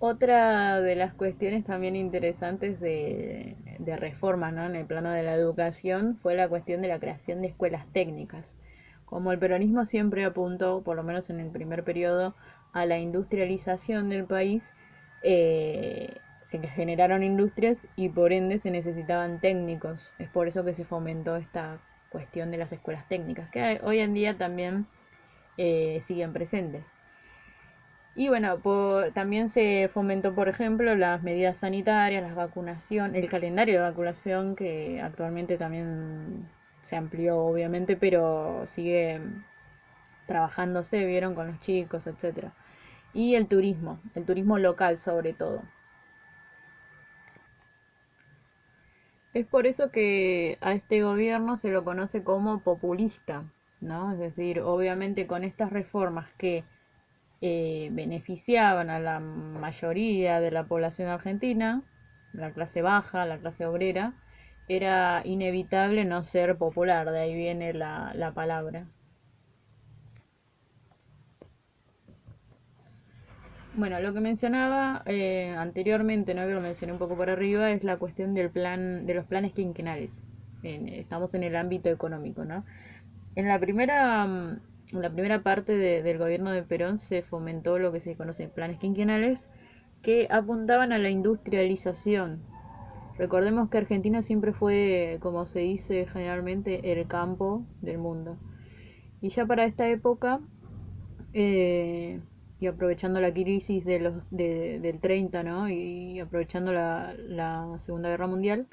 Otra de las cuestiones también interesantes de reformas, ¿no? En el plano de la educación fue la cuestión de la creación de escuelas técnicas. Como el peronismo siempre apuntó, por lo menos en el primer periodo, a la industrialización del país, se generaron industrias y por ende se necesitaban técnicos. Es por eso que se fomentó esta cuestión de las escuelas técnicas, que hoy en día también siguen presentes. Y bueno, también se fomentó, por ejemplo, las medidas sanitarias, la vacunación, el calendario de vacunación, que actualmente también se amplió, obviamente, pero sigue trabajándose, vieron, con los chicos, etcétera. Y el turismo local sobre todo. Es por eso que a este gobierno se lo conoce como populista, ¿no? Es decir, obviamente con estas reformas que beneficiaban a la mayoría de la población argentina, la clase baja, la clase obrera, era inevitable no ser popular, de ahí viene la palabra. Bueno, lo que mencionaba anteriormente, ¿no? Que lo mencioné un poco por arriba, es la cuestión del plan, de los planes quinquenales. Estamos en el ámbito económico, ¿no? En la primera parte del gobierno de Perón se fomentó lo que se conoce planes quinquenales que apuntaban a la industrialización. Recordemos que Argentina siempre fue, como se dice generalmente, el campo del mundo. Y ya para esta época, eh, y aprovechando la crisis del 30, ¿no? Y aprovechando la Segunda Guerra Mundial,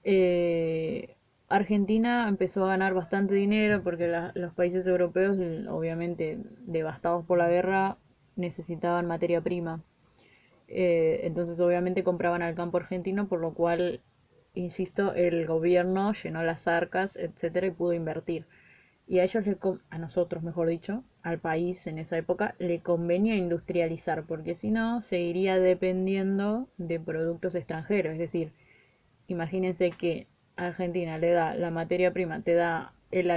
eh, Argentina empezó a ganar bastante dinero porque los países europeos, obviamente devastados por la guerra, necesitaban materia prima. Entonces obviamente compraban al campo argentino, por lo cual, insisto, el gobierno llenó las arcas, etcétera, y pudo invertir. Y a ellos, a nosotros, mejor dicho, al país en esa época, le convenía industrializar, porque si no, seguiría dependiendo de productos extranjeros. Es decir, imagínense que Argentina le da la materia prima, le da el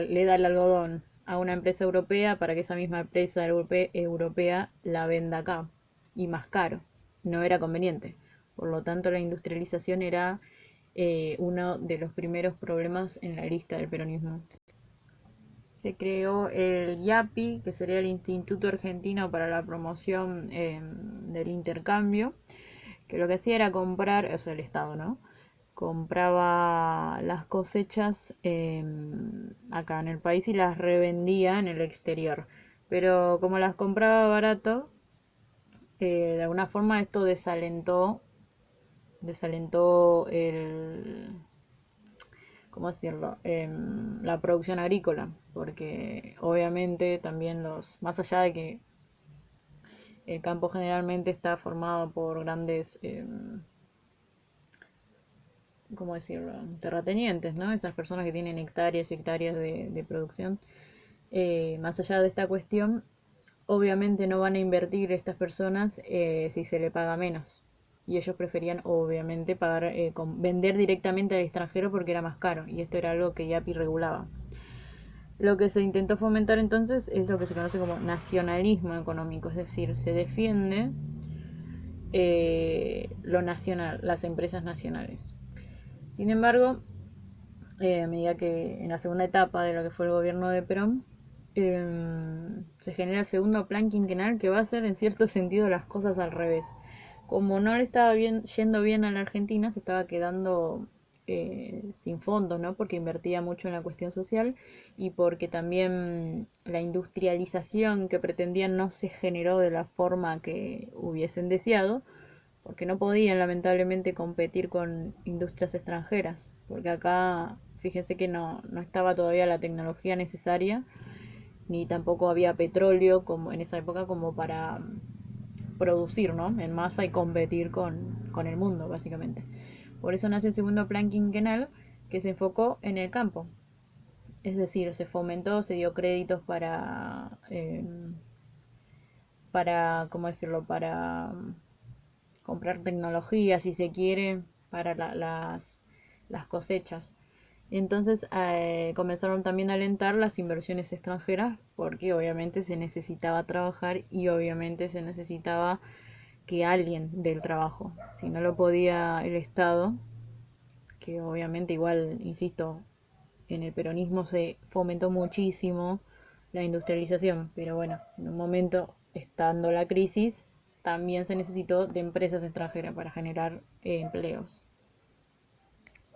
algodón a una empresa europea para que esa misma empresa europea la venda acá y más caro. No era conveniente. Por lo tanto, la industrialización era uno de los primeros problemas en la lista del peronismo. Se creó el IAPI, que sería el Instituto Argentino para la Promoción del Intercambio, que lo que hacía era comprar, o sea, el Estado, ¿no? Compraba las cosechas acá en el país y las revendía en el exterior. Pero como las compraba barato, de alguna forma esto desalentó ¿cómo decirlo? La producción agrícola, porque obviamente también más allá de que el campo generalmente está formado por grandes, ¿cómo decirlo? Terratenientes, ¿no? Esas personas que tienen hectáreas y hectáreas de producción. Más allá de esta cuestión, obviamente no van a invertir estas personas si se le paga menos. Y ellos preferían, obviamente, vender directamente al extranjero porque era más caro. Y esto era algo que YAPI regulaba. Lo que se intentó fomentar entonces es lo que se conoce como nacionalismo económico, es decir, se defiende lo nacional, las empresas nacionales. Sin embargo, a medida que en la segunda etapa de lo que fue el gobierno de Perón, se genera el segundo plan quinquenal que va a hacer en cierto sentido las cosas al revés. Como no le estaba yendo bien a la Argentina, se estaba quedando sin fondos, ¿no? Porque invertía mucho en la cuestión social y porque también la industrialización que pretendían no se generó de la forma que hubiesen deseado, porque no podían lamentablemente competir con industrias extranjeras, porque acá fíjense que no estaba todavía la tecnología necesaria, ni tampoco había petróleo como en esa época como para producir, ¿no? En masa y competir con el mundo, básicamente. Por eso nace el segundo plan quinquenal que se enfocó en el campo. Es decir, se fomentó, se dio créditos ¿cómo decirlo? Para comprar tecnología, si se quiere, para las cosechas. Entonces comenzaron también a alentar las inversiones extranjeras porque obviamente se necesitaba trabajar y obviamente se necesitaba que alguien del trabajo. Si no lo podía el Estado, que obviamente igual, insisto, en el peronismo se fomentó muchísimo la industrialización, pero bueno, en un momento, estando la crisis, también se necesitó de empresas extranjeras para generar empleos.